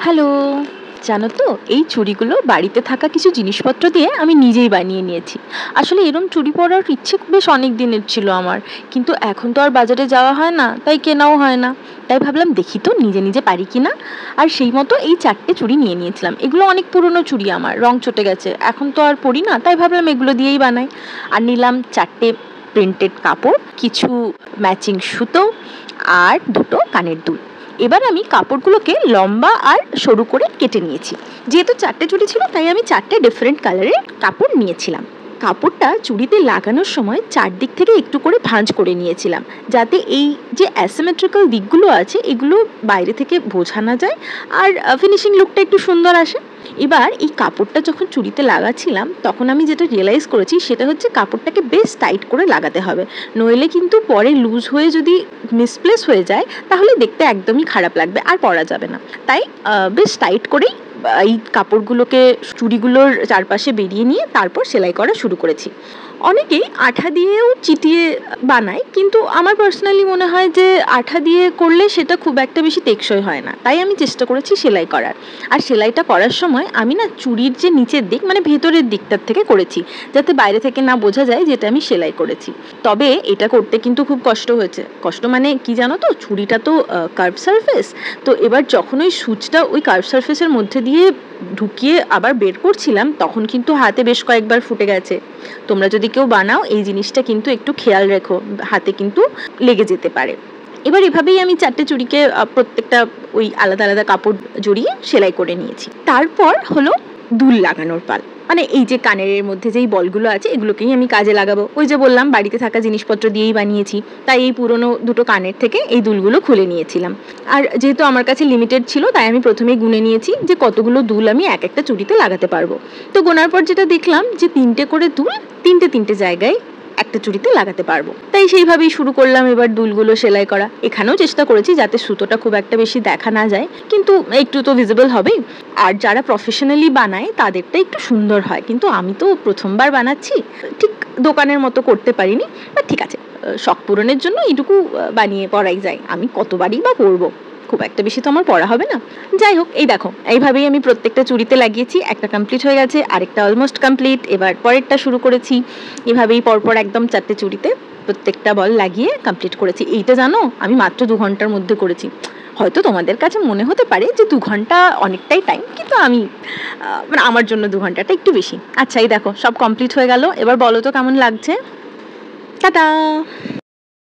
Hello, জানো তো এই চুড়িগুলো বাড়িতে থাকা কিছু জিনিসপত্র দিয়ে আমি নিজেই বানিয়ে নিয়েছি। আসলে এরম চুড়ি পরার ইচ্ছে বেশ অনেক দিনের ছিল আমার, কিন্তু এখন তো আর বাজারে যাওয়া হয় না, তাই কেনাও হয় না। তাই ভাবলাম দেখি তো নিজে নিজে পারি কিনা। আর সেই মতো এই 4টে চুড়ি নিয়ে নিয়েছিলাম। এগুলো অনেক পুরনো চুড়ি, আমার রং চটে গেছে, এখন তো আর পরি না, তাই ভাবলাম এগুলো দিয়েই বানাই। আর নিলাম 4টে প্রিন্টেড কাপড়, কিছু ম্যাচিং সুতো আর দুটো কানের দুল। এবার আমি কাপড়গুলোকে লম্বা আর সরু করে কেটে নিয়েছি। যেহেতু 4টে চুড়ি ছিল, তাই আমি 4টে ডিফারেন্ট কালারের কাপড় নিয়েছিলাম। কাপড়টা চুড়িতে লাগানোর সময় চারদিক থেকে একটু করে ভাঁজ করে নিয়েছিলাম, যাতে এই যে অ্যাসিমেট্রিক্যাল দিকগুলো আছে এগুলো বাইরে থেকে বোঝা না যায়, আর ফিনিশিং লুকটা একটু সুন্দর আসে। এবার এই কাপড়টা যখন চুড়িতে লাগাচ্ছিলাম, তখন আমি যেটা রিয়েলাইজ করেছি সেটা হচ্ছে কাপড়টাকে বেশ টাইট করে লাগাতে হবে, নইলে কিন্তু পরে লুজ হয়ে যদি মিসপ্লেস হয়ে যায় তাহলে দেখতে একদমই খারাপ লাগবে, আর পরা যাবে না। তাই বেশ টাইট করেই এই কাপড়গুলোকে চুড়িগুলোর চারপাশে বেরিয়ে নিয়ে তারপর সেলাই করা শুরু করেছি। অনেকেই আঠা দিয়েও চিটিয়ে বানায়, কিন্তু আমার পার্সোনালি মনে হয় যে আঠা দিয়ে করলে সেটা খুব একটা বেশি টেকসই হয় না, তাই আমি চেষ্টা করেছি সেলাই করার। আর সেলাইটা করার সময় আমি না চুড়ির যে নিচের দিক মানে ভেতরের দিকটার থেকে করেছি, যাতে বাইরে থেকে না বোঝা যায় যেটা আমি সেলাই করেছি। তবে এটা করতে কিন্তু খুব কষ্ট হয়েছে। কষ্ট মানে কি জানো তো, চুড়িটা তো কার্ভ সারফেস, তো এবার যখন ওই সুচটা ওই কার্ভ সারফেসের মধ্যে দিয়ে ঢুকিয়ে আবার বের করছিলাম, তখন কিন্তু হাতে বেশ কয়েকবার ফুটে গেছে। তোমরা যদি কেউ বানাও এই জিনিসটা কিন্তু একটু খেয়াল রেখো, হাতে কিন্তু লেগে যেতে পারে। এবার এভাবেই আমি 4টে চুড়িকে প্রত্যেকটা ওই আলাদা আলাদা কাপড় জড়িয়ে সেলাই করে নিয়েছি। তারপর হলো দুল লাগানোর পাল। মানে এই যে কানের মধ্যে যেই বলগুলো আছে এগুলোকেই আমি কাজে লাগাবো। ওই যে বললাম বাড়িতে থাকা জিনিসপত্র দিয়েই বানিয়েছি, তাই এই পুরনো দুটো কানের থেকে এই দুলগুলো খুলে নিয়েছিলাম। আর যেহেতু আমার কাছে লিমিটেড ছিল, তাই আমি প্রথমেই গুনে নিয়েছি যে কতগুলো দুল আমি এক একটা চুড়িতে লাগাতে পারবো। তো গোনার পর যেটা দেখলাম যে 3টে করে দুল 3টে জায়গায় একটা চুড়িতে লাগাতে পারবো, তাই সেইভাবেই শুরু করলাম এবার দুলগুলো সেলাই করা। এখানেও চেষ্টা করেছি যাতে সুতোটা খুব একটা বেশি দেখা না যায়, কিন্তু একটু তো ভিজিবল হবেই। আর যারা প্রফেশনালি বানায় তাদেরটা একটু সুন্দর হয়, কিন্তু আমি তো প্রথমবার বানাচ্ছি, ঠিক দোকানের মতো করতে পারিনি। বাট ঠিক আছে, শখ পূরণের জন্য এইটুকু বানিয়ে পরাই যায়। আমি কতবারই বা করবো, খুব একটা বেশি তো আমার পড়া হবে না। যাই হোক, এই দেখো এইভাবেই আমি প্রত্যেকটা চুড়িতে লাগিয়েছি। একটা কমপ্লিট হয়ে গেছে, আরেকটা অলমোস্ট কমপ্লিট, এবার পরেরটা শুরু করেছি। এভাবেই পরপর একদম 4টে চুড়িতে প্রত্যেকটা বল লাগিয়ে কমপ্লিট করেছি। এইটা জানো আমি মাত্র 2 ঘন্টার মধ্যে করেছি। হয়তো তোমাদের কাছে মনে হতে পারে যে 2 ঘন্টা অনেকটাই টাইম, কিন্তু আমি মানে আমার জন্য 2 ঘন্টাটা একটু বেশি। আচ্ছা, এই দেখো সব কমপ্লিট হয়ে গেল। এবার বলো তো কেমন লাগছে। টাটা।